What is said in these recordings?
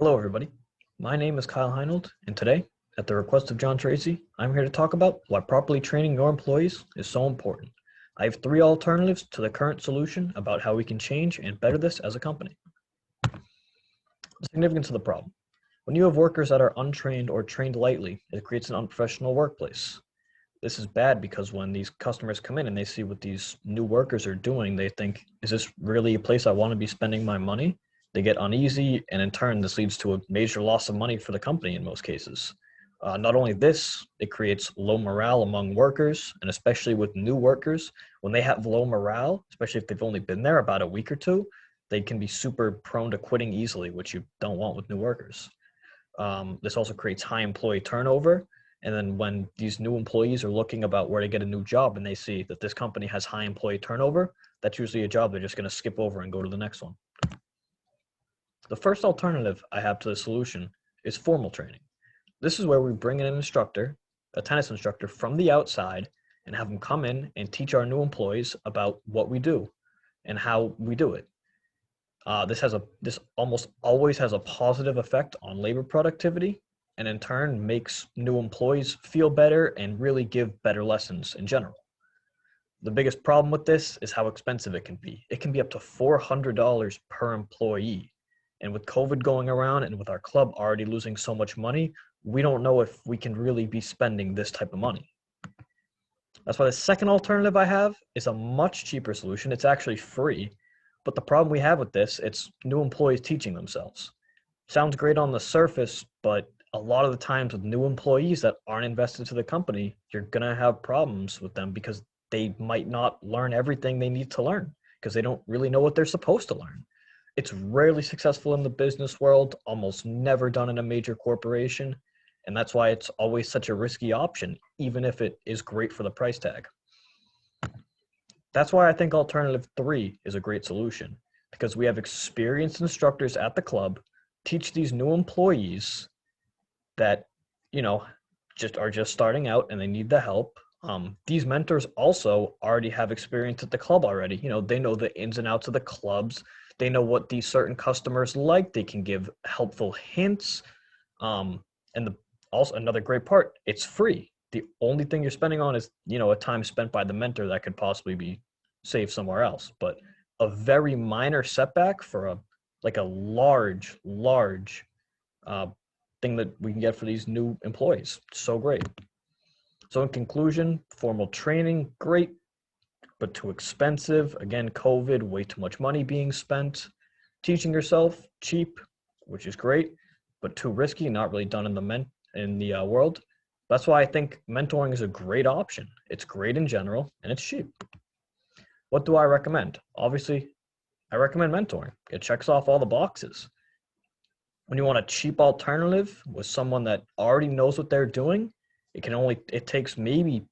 Hello, everybody. My name is Kyle Heinold, and today, at the request of John Tracy, I'm here to talk about why properly training your employees is so important. I have three alternatives to the current solution about how we can change and better this as a company. The significance of the problem. When you have workers that are untrained or trained lightly, it creates an unprofessional workplace. This is bad because when these customers come in and they see what these new workers are doing, they think, is this really a place I want to be spending my money? They get uneasy, and in turn, this leads to a major loss of money for the company in most cases. Not only this, it creates low morale among workers, and especially with new workers, when they have low morale, especially if they've only been there about a week or two, they can be super prone to quitting easily, which you don't want with new workers. This also creates high employee turnover. And then when these new employees are looking about where to get a new job and they see that this company has high employee turnover, that's usually a job they're just going to skip over and go to the next one. The first alternative I have to the solution is formal training. This is where we bring in an instructor, a tennis instructor from the outside, and have them come in and teach our new employees about what we do and how we do it. This almost always has a positive effect on labor productivity, and in turn makes new employees feel better and really give better lessons in general. The biggest problem with this is how expensive it can be. It can be up to $400 per employee. And with COVID going around and with our club already losing so much money, we don't know if we can really be spending this type of money. That's why the second alternative I have is a much cheaper solution. It's actually free. But the problem we have with this, it's new employees teaching themselves. Sounds great on the surface, but a lot of the times with new employees that aren't invested to the company, you're going to have problems with them because they might not learn everything they need to learn because they don't really know what they're supposed to learn. It's rarely successful in the business world, almost never done in a major corporation, and that's why it's always such a risky option, even if it is great for the price tag. That's why I think alternative 3 is a great solution, because we have experienced instructors at the club teach these new employees that, just starting out and they need the help. These mentors also already have experience at the club already. They know the ins and outs of the clubs. They know what these certain customers like. They can give helpful hints. Also another great part, it's free. The only thing you're spending on is, a time spent by the mentor that could possibly be saved somewhere else. But a very minor setback for a large thing that we can get for these new employees. So great. So in conclusion, formal training, great, but too expensive. Again, COVID, way too much money being spent. Teaching yourself, cheap, which is great, but too risky, not really done in the world. That's why I think mentoring is a great option. It's great in general, and it's cheap. What do I recommend? Obviously, I recommend mentoring. It checks off all the boxes. When you want a cheap alternative with someone that already knows what they're doing, it takes maybe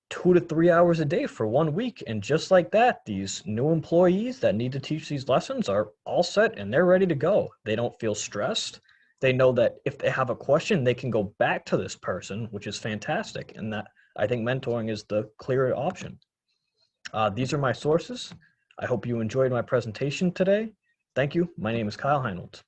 2 to 3 hours a day for 1 week. And just like that, these new employees that need to teach these lessons are all set and they're ready to go. They don't feel stressed. They know that if they have a question, they can go back to this person, which is fantastic. And that I think mentoring is the clearer option. These are my sources. I hope you enjoyed my presentation today. Thank you. My name is Kyle Heinold.